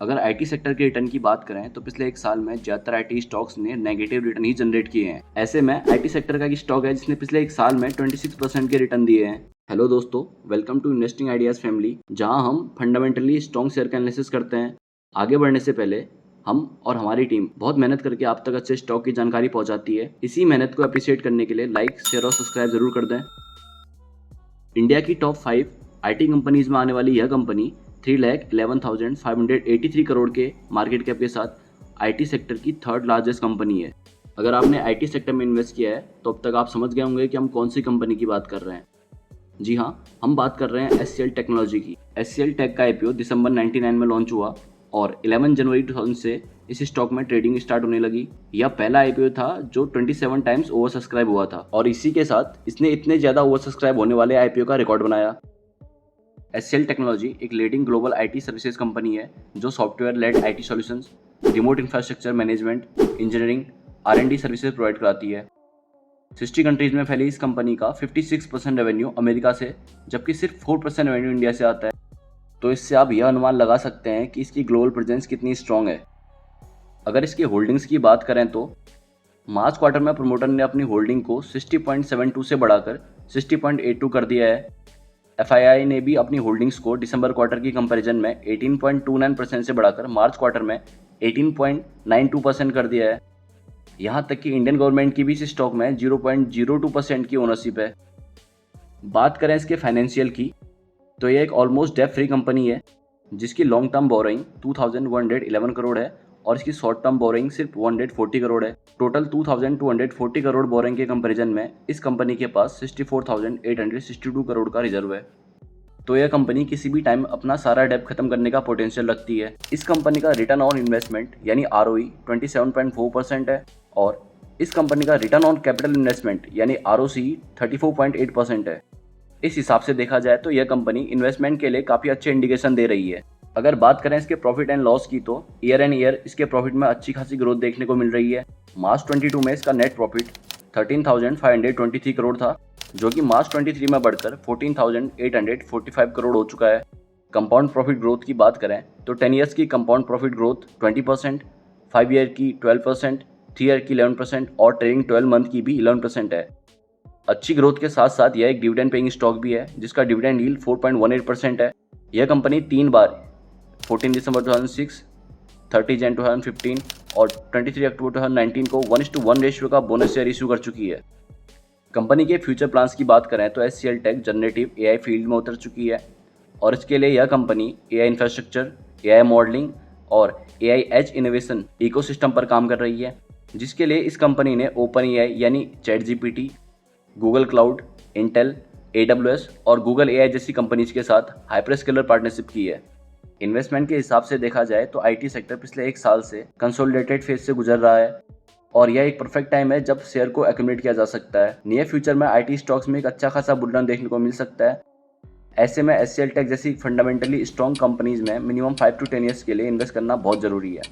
अगर IT sector के return की बात करें तो पिछले एक साल में ज्यादातर आईटी स्टॉक्स ने नेगेटिव रिटर्न ही जनरेट किए हैं। ऐसे में आईटी सेक्टर का एक स्टॉक है जिसने पिछले एक साल में 26% के रिटर्न दिए हैं। हेलो दोस्तों, welcome to investing ideas family, जहां हम फंडामेंटली स्ट्रॉन्ग शेयर का एनालिसिस करते हैं। आगे बढ़ने से पहले हम और हमारी टीम बहुत मेहनत करके आप तक अच्छे स्टॉक की जानकारी पहुंचाती है। इसी मेहनत को अप्रिशिएट करने के लिए लाइक, शेयर और सब्सक्राइब जरूर कर दें। इंडिया की टॉप 5 आईटी कंपनीज में आने वाली यह कंपनी 3,11,583 करोड़ के मार्केट कैप के साथ आईटी सेक्टर की थर्ड लार्जेस्ट कंपनी है। अगर आपने आईटी सेक्टर में इन्वेस्ट किया है तो अब तक आप समझ गए होंगे कि हम कौन सी कंपनी की बात कर रहे हैं। जी हाँ, हम बात कर रहे हैं एचसीएल टेक्नोलॉजी की। एचसीएल टेक का आईपीओ दिसंबर 99 में लॉन्च हुआ और 11 जनवरी 2000 से इस स्टॉक में ट्रेडिंग स्टार्ट होने लगी। यह पहला आईपीओ था जो 27 टाइम्स ओवर सब्सक्राइब हुआ था और इसी के साथ इसने इतने ज्यादा ओवर सब्सक्राइब होने वाले आईपीओ का रिकॉर्ड बनाया। एचसीएल टेक्नोलॉजी एक leading global IT services company है जो software led IT solutions, remote infrastructure management, engineering, R&D services provide कराती है। 60 कंट्रीज में फैली इस कंपनी का 56% रेवेन्यू अमेरिका से, जबकि सिर्फ 4% रेवेन्यू इंडिया से आता है। तो इससे आप यह अनुमान लगा सकते हैं कि इसकी ग्लोबल प्रेजेंस कितनी स्ट्रांग है। अगर इसकी होल्डिंग्स की बात करें तो मार्च क्वार्टर में प्रमोटर ने अपनी होल्डिंग को 60.72 से बढ़ाकर 60.82 कर दिया है। एफआईआई ने भी अपनी होल्डिंग्स को दिसंबर क्वार्टर की कंपैरिजन में 18.29% से बढ़ाकर मार्च क्वार्टर में 18.92% कर दिया है। यहाँ तक कि इंडियन गवर्नमेंट की भी इस स्टॉक में 0.02% की ओनरशिप है। बात करें इसके फाइनेंशियल की तो यह एक ऑलमोस्ट डेट फ्री कंपनी है जिसकी लॉन्ग टर्म बोरोइंग 2111 करोड़ है और इसकी शॉर्ट टर्म बोरोइंग सिर्फ 140 करोड़ है। टोटल 2240 करोड़ बोरोइंग के कंपैरिजन में इस कंपनी के पास 64,862 करोड़ का रिजर्व है। तो यह कंपनी किसी भी टाइम अपना सारा डेब्ट खत्म करने का पोटेंशियल रखती है। इस कंपनी का रिटर्न ऑन इन्वेस्टमेंट यानी ROE 27.4% है और इस कंपनी का रिटर्न ऑन कैपिटल इन्वेस्टमेंट यानी ROCE 34.8% है। इस हिसाब से देखा जाए तो यह कंपनी इन्वेस्टमेंट के लिए काफी अच्छे इंडिकेशन दे रही है। अगर बात करें इसके प्रॉफिट एंड लॉस की तो ईयर एंड ईयर इसके प्रॉफिट में अच्छी खासी ग्रोथ देखने को मिल रही है। मार्च 22 में इसका नेट प्रॉफिट 13,523 करोड़ था, जो कि मार्च 23 में बढ़कर 14,845 करोड़ हो चुका है। कंपाउंड प्रॉफिट ग्रोथ की बात करें तो 10 ईयर्स की कंपाउंड प्रॉफिट ग्रोथ 20%, 5 ईयर की 12%, 3 ईयर की 11% और ट्रेलिंग 12 मंथ की भी 11% है। अच्छी ग्रोथ के साथ साथ यह एक डिविडेंड पेइंग स्टॉक भी है जिसका डिविडेंड यील्ड 4.18% है। यह कंपनी 3 बार 14 दिसंबर 2006, 30 जन 2015 और 23 अक्टूबर 2019 को 1:1 रेशियो का बोनस शेयर इशू कर चुकी है। कंपनी के फ्यूचर प्लान्स की बात करें तो HCL tech generative AI field में उतर चुकी है और इसके लिए यह कंपनी एआई इंफ्रास्ट्रक्चर, एआई मॉडलिंग और एआई एज इनोवेशन इकोसिस्टम पर काम कर रही है, जिसके लिए इस कंपनी ने ओपन एआई यानी ChatGPT, Google cloud, Intel, AWS और गूगल एआई जैसी कंपनीज के साथ हाइपरस्केलर पार्टनरशिप की है। इन्वेस्टमेंट के हिसाब से देखा जाए तो आईटी सेक्टर पिछले एक साल से कंसोलिडेटेड फेज से गुजर रहा है और यह एक परफेक्ट टाइम है जब शेयर को एक्यूमुलेट किया जा सकता है। नियर फ्यूचर में आईटी स्टॉक्स में एक अच्छा खासा बुल रन देखने को मिल सकता है। ऐसे में एचसीएल टेक जैसी फंडामेंटली स्ट्रॉन्ग कंपनीज में मिनिमम 5 to 10 ईयर्स के लिए इन्वेस्ट करना बहुत जरूरी है।